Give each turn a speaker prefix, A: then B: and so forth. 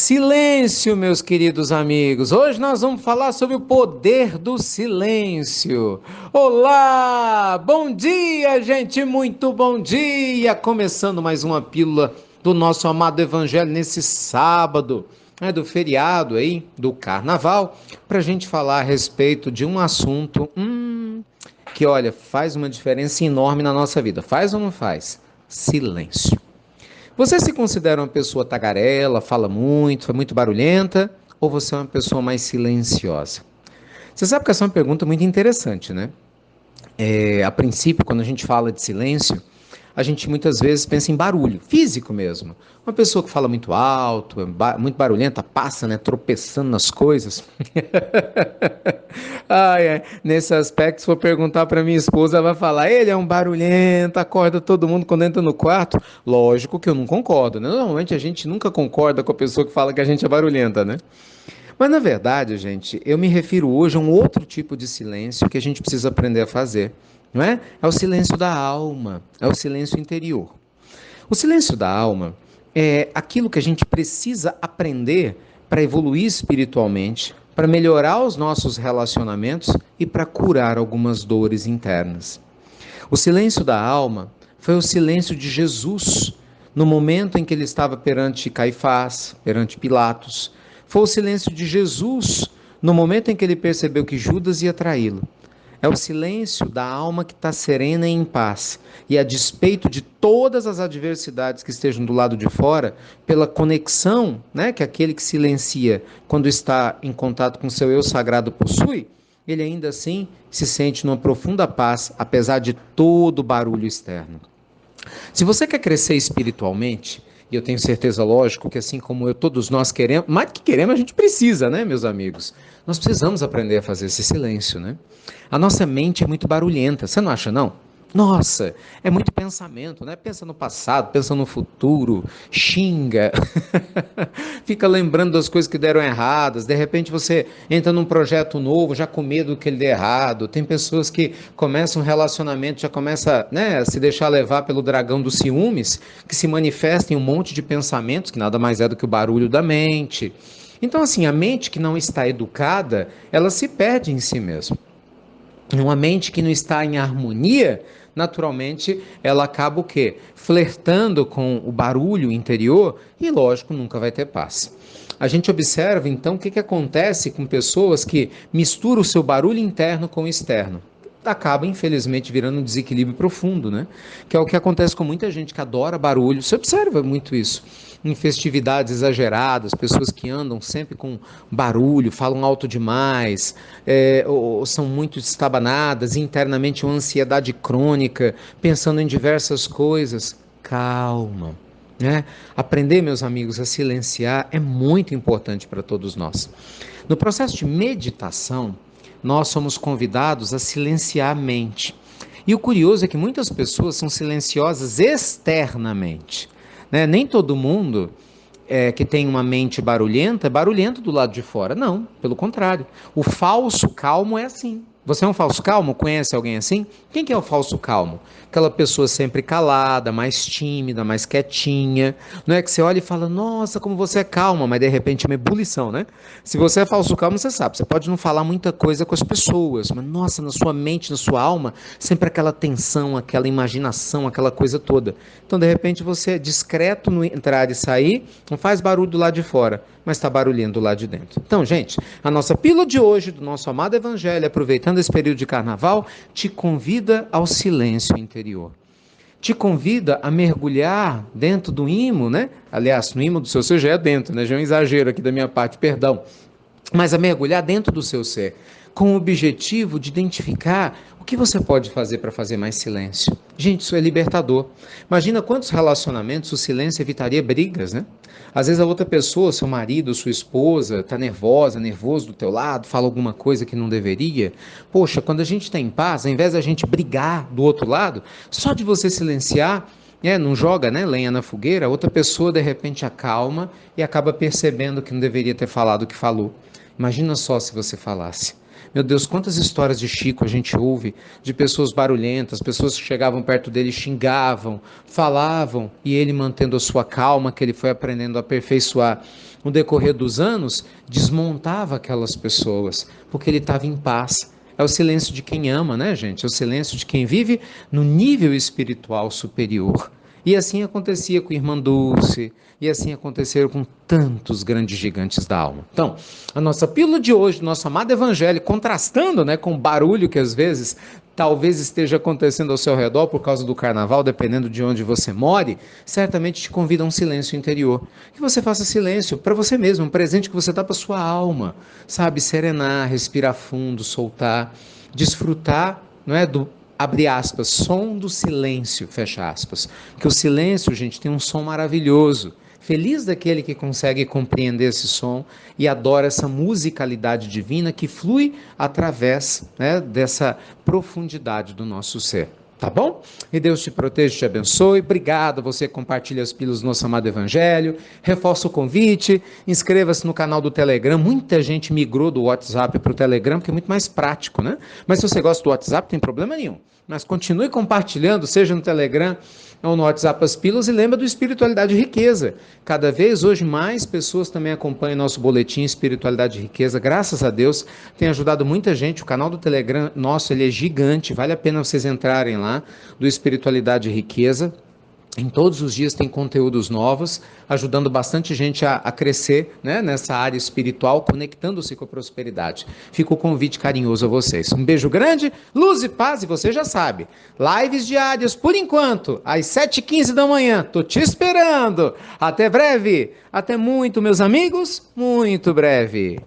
A: Silêncio, meus queridos amigos. Hoje nós vamos falar sobre o poder do silêncio. Olá! Bom dia, gente! Muito bom dia! Começando mais uma pílula do nosso amado Evangelho nesse sábado, do feriado aí, do Carnaval, para a gente falar a respeito de um assunto que, olha, faz uma diferença enorme na nossa vida. Faz ou não faz? Silêncio. Você se considera uma pessoa tagarela, fala muito, é muito barulhenta, ou você é uma pessoa mais silenciosa? Você sabe que essa é uma pergunta muito interessante, né? A princípio, quando a gente fala de silêncio, a gente muitas vezes pensa em barulho, físico mesmo. Uma pessoa que fala muito alto, muito barulhenta, passa, né, tropeçando nas coisas. Nesse aspecto, se for perguntar para minha esposa, ela vai falar: ele é um barulhento, acorda todo mundo quando entra no quarto. Lógico que eu não concordo, né? Normalmente a gente nunca concorda com a pessoa que fala que a gente é barulhenta, né? Mas na verdade, gente, eu me refiro hoje a um outro tipo de silêncio que a gente precisa aprender a fazer, não é? É o silêncio da alma, é o silêncio interior. O silêncio da alma é aquilo que a gente precisa aprender para evoluir espiritualmente, para melhorar os nossos relacionamentos e para curar algumas dores internas. O silêncio da alma foi o silêncio de Jesus no momento em que ele estava perante Caifás, perante Pilatos. Foi o silêncio de Jesus no momento em que ele percebeu que Judas ia traí-lo. É o silêncio da alma que está serena e em paz, e a despeito de todas as adversidades que estejam do lado de fora, pela conexão, né, que aquele que silencia quando está em contato com seu eu sagrado possui, ele ainda assim se sente numa profunda paz, apesar de todo o barulho externo. Se você quer crescer espiritualmente, e eu tenho certeza, lógico, que assim como eu, todos nós queremos, mais que queremos, a gente precisa, né, meus amigos? Nós precisamos aprender a fazer esse silêncio, né? A nossa mente é muito barulhenta, você não acha, não? Nossa, é muito pensamento, né? Pensa no passado, pensa no futuro, xinga, fica lembrando das coisas que deram erradas. De repente você entra num projeto novo, já com medo que ele dê errado. Tem pessoas que começam um relacionamento, já começa, né, a se deixar levar pelo dragão dos ciúmes, que se manifesta em um monte de pensamentos, que nada mais é do que o barulho da mente. Então, assim, a mente que não está educada, ela se perde em si mesma. Uma mente que não está em harmonia, naturalmente, ela acaba o quê? Flertando com o barulho interior e, lógico, nunca vai ter paz. A gente observa, então, o que acontece com pessoas que misturam o seu barulho interno com o externo. Acaba, infelizmente, virando um desequilíbrio profundo, né? Que é o que acontece com muita gente que adora barulho. Você observa muito isso em festividades exageradas, pessoas que andam sempre com barulho, falam alto demais, ou são muito estabanadas, internamente uma ansiedade crônica, pensando em diversas coisas. Calma. Né? Aprender, meus amigos, a silenciar é muito importante para todos nós. No processo de meditação, nós somos convidados a silenciar a mente. E o curioso é que muitas pessoas são silenciosas externamente. Né? Nem todo mundo que tem uma mente barulhenta é barulhento do lado de fora. Não, pelo contrário. O falso calmo é assim. Você é um falso calmo? Conhece alguém assim? Quem que é o falso calmo? Aquela pessoa sempre calada, mais tímida, mais quietinha. Não é que você olha e fala, nossa, como você é calma, mas de repente é uma ebulição, né? Se você é falso calmo, você sabe, você pode não falar muita coisa com as pessoas, mas nossa, na sua mente, na sua alma, sempre aquela tensão, aquela imaginação, aquela coisa toda. Então, de repente, você é discreto no entrar e sair, não faz barulho do lado de fora, mas está barulhando do lado de dentro. Então, gente, a nossa pílula de hoje, do nosso amado Evangelho, aproveitando esse período de carnaval, te convida ao silêncio interior. Te convida a mergulhar dentro do imo, né? Aliás, no imo do seu ser já é dentro, né? Já é um exagero aqui da minha parte, perdão. Mas a mergulhar dentro do seu ser, com o objetivo de identificar o que você pode fazer para fazer mais silêncio. Gente, isso é libertador. Imagina quantos relacionamentos o silêncio evitaria brigas, né? Às vezes a outra pessoa, seu marido, sua esposa, está nervosa, nervoso do teu lado, fala alguma coisa que não deveria. Poxa, quando a gente está em paz, ao invés da gente brigar do outro lado, só de você silenciar, não joga, né, lenha na fogueira, a outra pessoa de repente acalma e acaba percebendo que não deveria ter falado o que falou. Imagina só se você falasse. Meu Deus, quantas histórias de Chico a gente ouve, de pessoas barulhentas, pessoas que chegavam perto dele, xingavam, falavam, e ele mantendo a sua calma, que ele foi aprendendo a aperfeiçoar no decorrer dos anos, desmontava aquelas pessoas, porque ele estava em paz. É o silêncio de quem ama, né, gente? É o silêncio de quem vive no nível espiritual superior. E assim acontecia com a Irmã Dulce, e assim aconteceram com tantos grandes gigantes da alma. Então, a nossa pílula de hoje, nosso amado Evangelho, contrastando, né, com o barulho que às vezes talvez esteja acontecendo ao seu redor por causa do carnaval, dependendo de onde você more, certamente te convida a um silêncio interior. Que você faça silêncio para você mesmo, um presente que você dá para sua alma, sabe? Serenar, respirar fundo, soltar, desfrutar, não é, do abre aspas, som do silêncio, fecha aspas. Porque o silêncio, gente, tem um som maravilhoso. Feliz daquele que consegue compreender esse som e adora essa musicalidade divina que flui através, né, dessa profundidade do nosso ser. Tá bom? E Deus te proteja e te abençoe. Obrigado a você que compartilha as pílulas do nosso amado Evangelho. Reforça o convite, inscreva-se no canal do Telegram. Muita gente migrou do WhatsApp para o Telegram, porque é muito mais prático, né? Mas se você gosta do WhatsApp, não tem problema nenhum. Mas continue compartilhando, seja no Telegram ou no WhatsApp as pílulas, e lembra do Espiritualidade e Riqueza. Cada vez hoje mais pessoas também acompanham nosso boletim Espiritualidade e Riqueza. Graças a Deus tem ajudado muita gente. O canal do Telegram nosso, ele é gigante, vale a pena vocês entrarem lá, do Espiritualidade e Riqueza. Em todos os dias tem conteúdos novos, ajudando bastante gente a crescer, né, nessa área espiritual, conectando-se com a prosperidade. Fica o convite carinhoso a vocês. Um beijo grande, luz e paz, e você já sabe, lives diárias por enquanto, às 7h15 da manhã. Tô te esperando. Até breve. Até muito, meus amigos. Muito breve.